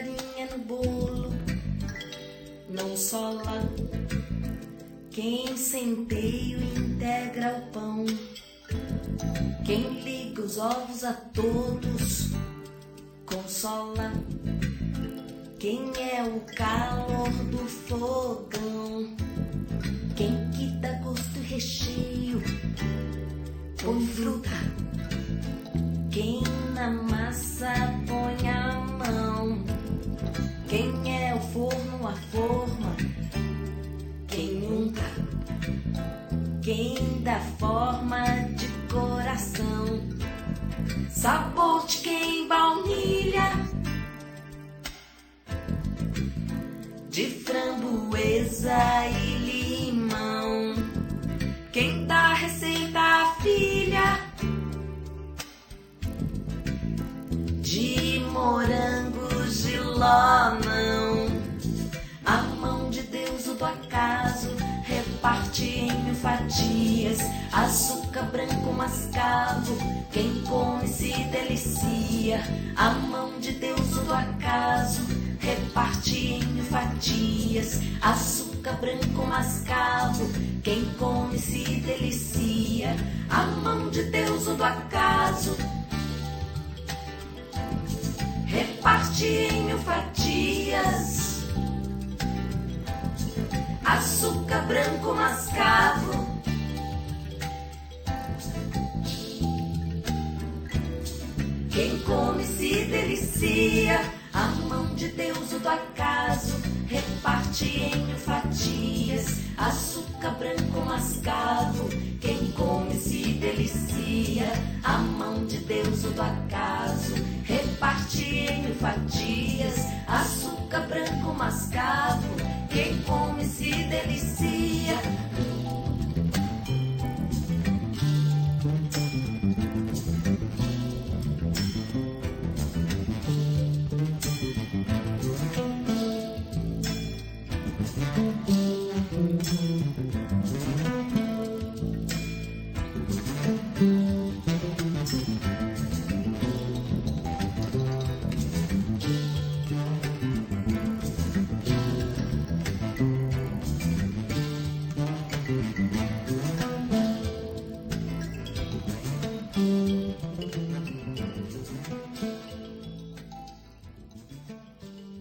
farinha no bolo não sola. Quem centeio integra o pão, quem liga os ovos a todos consola. Quem é o calor do fogão, quem que dá gosto e recheio, põe fruta. Quem na massa põe a mão, quem é o forno, a forma, quem unta, quem dá forma de coração, sabor de quem baunilha, de framboesa e limão, quem dá receita à filha, de morangos de ló não. A mão de Deus o do acaso reparte em fatias, açúcar branco mascavo, quem come se delicia. A mão de Deus o do acaso reparte em fatias, açúcar branco mascavo, quem come se delicia. A mão de Deus o do acaso reparte em fatias, açúcar branco mascavo, quem come se delicia. A mão de Deus o do acaso reparte em fatias, açúcar branco mascavo, quem come se delicia. A mão de Deus o do acaso reparte em fatias.